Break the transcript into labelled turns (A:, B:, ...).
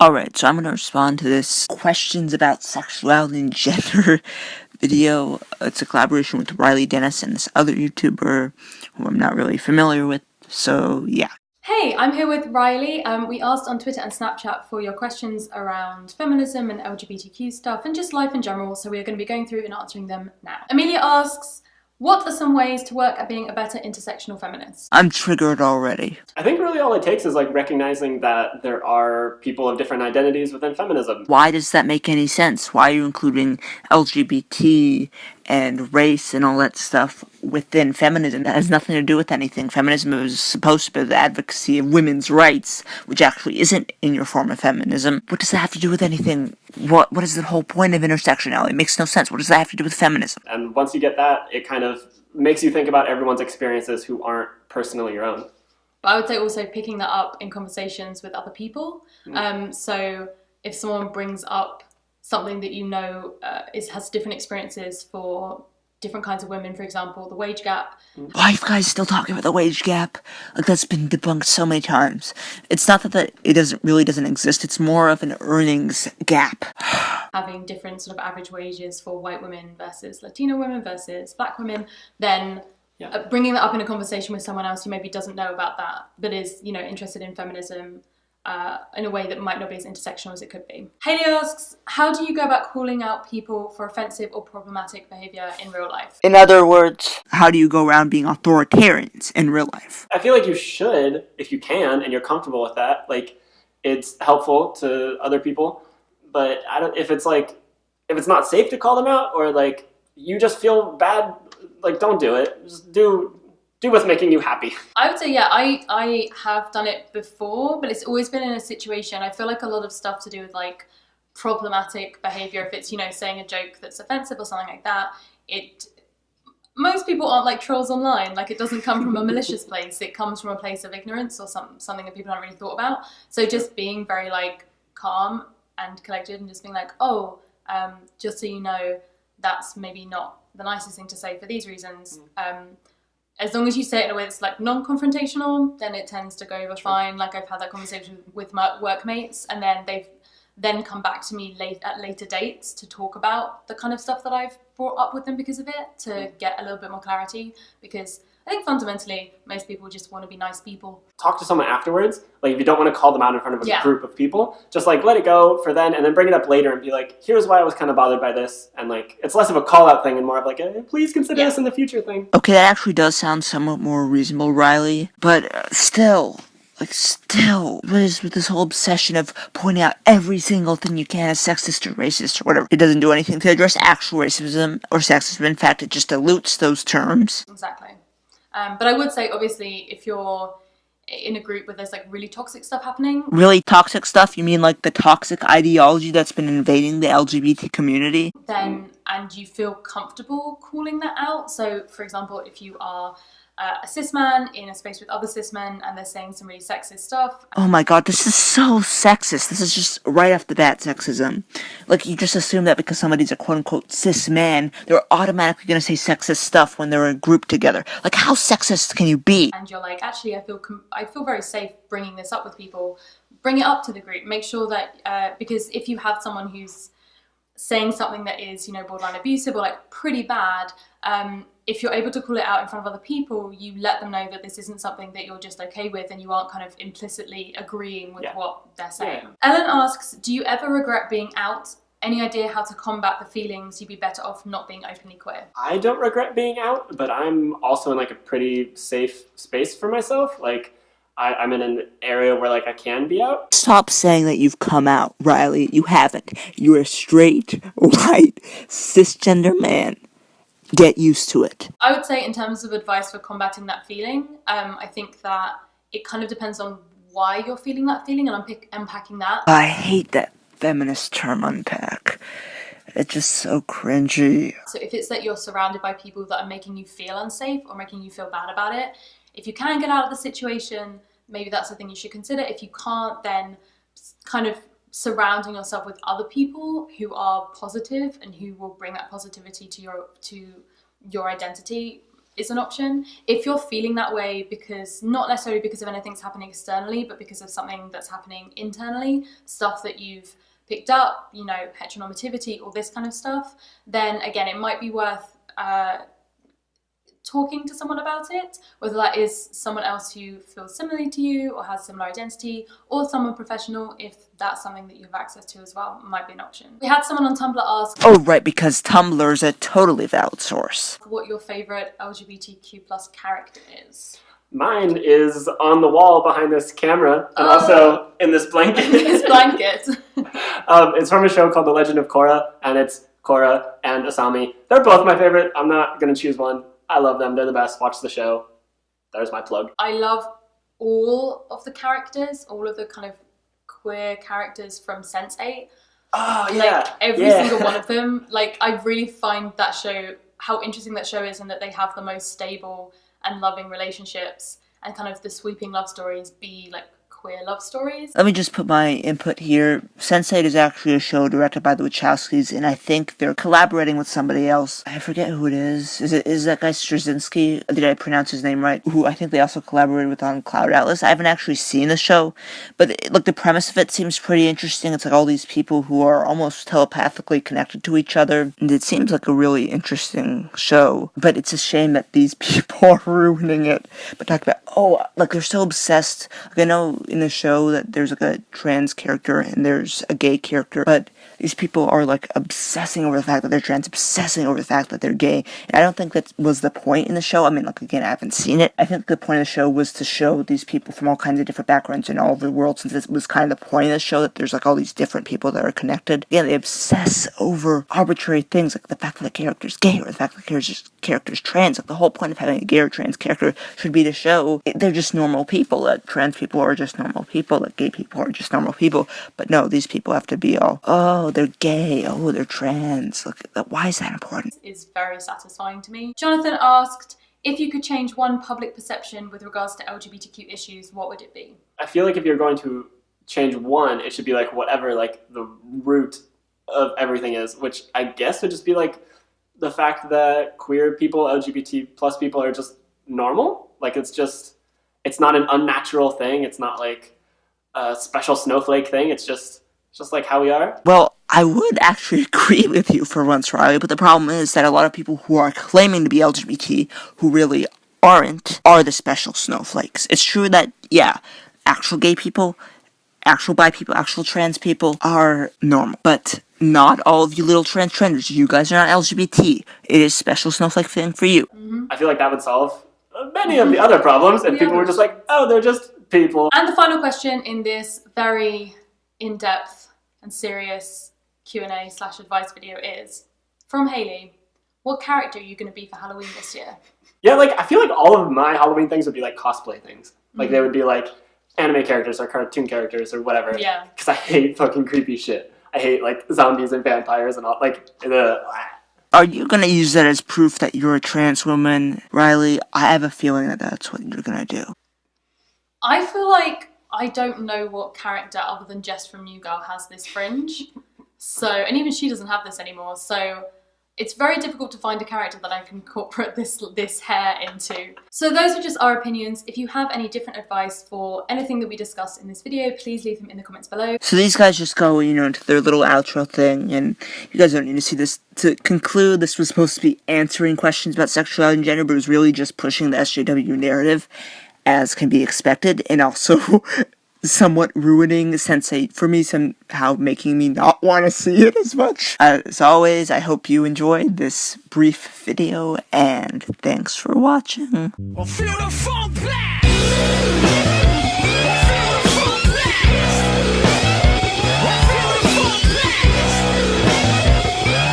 A: Alright, so I'm going to respond to this questions about sexuality and gender video. It's a collaboration with Riley Dennis and this other YouTuber who I'm not really familiar with, so yeah.
B: Hey, I'm here with Riley. We asked on Twitter and Snapchat for your questions around feminism and LGBTQ stuff and just life in general, so we're going to be going through and answering them now. Amelia asks, what are some ways to work at being a better intersectional feminist?
A: I'm triggered already.
C: I think really all it takes is like recognizing that there are people of different identities within feminism.
A: Why does that make any sense? Why are you including LGBT and race and all that stuff within feminism? That has nothing to do with anything. Feminism is supposed to be the advocacy of women's rights, which actually isn't in your form of feminism. What does that have to do with anything? What is the whole point of intersectionality? It makes no sense. What does that have to do with feminism?
C: And once you get that, it kind of makes you think about everyone's experiences who aren't personally your own.
B: But I would say also picking that up in conversations with other people. So if someone brings up something that you know has different experiences for different kinds of women, for example, the wage gap.
A: Why are you guys still talking about the wage gap? Like, that's been debunked so many times. It's not that it doesn't exist, it's more of an earnings gap.
B: Having different sort of average wages for white women versus Latino women versus black women, then bringing that up in a conversation with someone else who maybe doesn't know about that, but is, interested in feminism in a way that might not be as intersectional as it could be. Haley asks, how do you go about calling out people for offensive or problematic behaviour in real life?
A: In other words, how do you go around being authoritarians in real life?
C: I feel like you should, if you can, and you're comfortable with that. Like, it's helpful to other people, but if it's not safe to call them out, or like you just feel bad, like, don't do it. Just do what's making you happy.
B: I would say, I have done it before, but it's always been in a situation. I feel like a lot of stuff to do with like problematic behavior, if it's, saying a joke that's offensive or something like that, most people aren't like trolls online. Like, it doesn't come from a malicious place. It comes from a place of ignorance or something that people haven't really thought about. So just being very like calm and collected and just being like, just so you know, that's maybe not the nicest thing to say for these reasons. As long as you say it in a way that's like non-confrontational, then it tends to go over fine. Like, I've had that conversation with my workmates, and then they've then come back to me at later dates to talk about the kind of stuff that I've brought up with them because of it, to get a little bit more clarity, because I think fundamentally most people just want to be nice people.
C: Talk to someone afterwards. Like, if you don't want to call them out in front of a group of people, just like let it go for then, and then bring it up later and be like, here's why I was kind of bothered by this. And like, it's less of a call out thing and more of like a please consider this in the future thing.
A: Okay, that actually does sound somewhat more reasonable, Riley, but still, what is with this whole obsession of pointing out every single thing you can as sexist or racist or whatever? It doesn't do anything to address actual racism or sexism. In fact, it just dilutes those terms.
B: Exactly. But I would say, obviously, if you're in a group where there's like really toxic stuff happening.
A: Really toxic stuff? You mean like the toxic ideology that's been invading the LGBT community?
B: Then, and you feel comfortable calling that out. So, for example, if you are a cis man in a space with other cis men and they're saying some really sexist stuff.
A: Oh my god, this is so sexist. This is just right off the bat sexism. Like, you just assume that because somebody's a quote-unquote cis man, they're automatically gonna say sexist stuff when they're in a group together. Like, how sexist can you be?
B: And you're like, actually, I feel very safe bringing this up with people. Bring it up to the group. Make sure that, because if you have someone who's saying something that is, borderline abusive or like pretty bad, if you're able to call it out in front of other people, you let them know that this isn't something that you're just okay with and you aren't kind of implicitly agreeing with what they're saying. Ellen asks, do you ever regret being out? Any idea how to combat the feelings you'd be better off not being openly queer?
C: I don't regret being out, but I'm also in like a pretty safe space for myself. Like, I'm in an area where like I can be out.
A: Stop saying that you've come out, Riley. You haven't. You're a straight, white, cisgender man. Get used to it.
B: I would say in terms of advice for combating that feeling, I think that it kind of depends on why you're feeling that feeling and unpacking that.
A: I hate that feminist term, unpack. It's just so cringy.
B: So if it's that you're surrounded by people that are making you feel unsafe or making you feel bad about it, if you can get out of the situation, maybe that's the thing you should consider. If you can't, then kind of surrounding yourself with other people who are positive and who will bring that positivity to your identity is an option. If you're feeling that way because, not necessarily because of anything that's happening externally, but because of something that's happening internally, stuff that you've picked up, you know, heteronormativity, all this kind of stuff, then again, it might be worth talking to someone about it, whether that is someone else who feels similarly to you or has similar identity, or someone professional, if that's something that you have access to as well, might be an option. We had someone on Tumblr ask,
A: Oh, right, because Tumblr is a totally valid source.
B: what your favourite LGBTQ plus character is.
C: Mine is on the wall behind this camera, and also in this blanket.
B: This blanket.
C: It's from a show called The Legend of Korra, and it's Korra and Asami. They're both my favorite. I'm not going to choose one. I love them. They're the best. Watch the show. There's my plug.
B: I love all of the characters, all of the kind of queer characters from Sense8.
C: Oh, yeah.
B: Like, every single one of them. Like, I really find that show, how interesting that show is, and that they have the most stable and loving relationships, and kind of the sweeping love stories be, like, queer love stories.
A: Let me just put my input here. Sense8 is actually a show directed by the Wachowskis, and I think they're collaborating with somebody else. I forget who it is. Is that guy Straczynski? Did I pronounce his name right? Who I think they also collaborated with on Cloud Atlas. I haven't actually seen the show, but like the premise of it seems pretty interesting. It's like all these people who are almost telepathically connected to each other, and it seems like a really interesting show. But it's a shame that these people are ruining it. But talk about, like they're so obsessed. Like I know in the show that there's like a trans character and there's a gay character, but these people are like obsessing over the fact that they're trans, obsessing over the fact that they're gay. And I don't think that was the point in the show. I mean, like again, I haven't seen it. I think the point of the show was to show these people from all kinds of different backgrounds in all over the world, since it was kind of the point of the show that there's like all these different people that are connected. Yeah, they obsess over arbitrary things like the fact that the character's gay or the fact that the character's trans. Like the whole point of having a gay or trans character should be to show they're just normal people, that trans people are just normal people, that gay people are just normal people. But no, these people have to be all, oh, they're gay, oh, they're trans. Look, why is that important?
B: Is very satisfying to me. Jonathan asked, if you could change one public perception with regards to LGBTQ issues, what would it be?
C: I feel like if you're going to change one, it should be like whatever like the root of everything is, which I guess would just be like the fact that queer people, LGBT plus people are just normal. Like it's not an unnatural thing. It's not like a special snowflake thing. It's just like how we are.
A: Well, I would actually agree with you for once, Riley, but the problem is that a lot of people who are claiming to be LGBT, who really aren't, are the special snowflakes. It's true that, yeah, actual gay people, actual bi people, actual trans people are normal, but not all of you little transgenders. You guys are not LGBT. It is a special snowflake thing for you.
B: Mm-hmm.
C: I feel like that would solve many of the other problems if people were just like, oh, they're just people.
B: And the final question in this very in-depth and serious Q&A/advice video is, from Haley, what character are you going to be for Halloween this year?
C: Yeah, like, I feel like all of my Halloween things would be like cosplay things. Like, they would be like anime characters or cartoon characters or whatever.
B: Yeah.
C: Because I hate fucking creepy shit. I hate, like, zombies and vampires and all, like,
A: Are you gonna use that as proof that you're a trans woman, Riley? I have a feeling that that's what you're gonna do.
B: I feel like I don't know what character other than Jess from New Girl has this fringe. So, and even she doesn't have this anymore. So it's very difficult to find a character that I can incorporate this hair into. So those are just our opinions. If you have any different advice for anything that we discussed in this video, please leave them in the comments below.
A: So these guys just go, into their little outro thing, and you guys don't need to see this. To conclude, this was supposed to be answering questions about sexuality and gender, but it was really just pushing the SJW narrative, as can be expected, and also somewhat ruining Sense8 for me, somehow making me not want to see it as much. As always, I hope you enjoyed this brief video, and thanks for watching.
D: Feel the funk blast!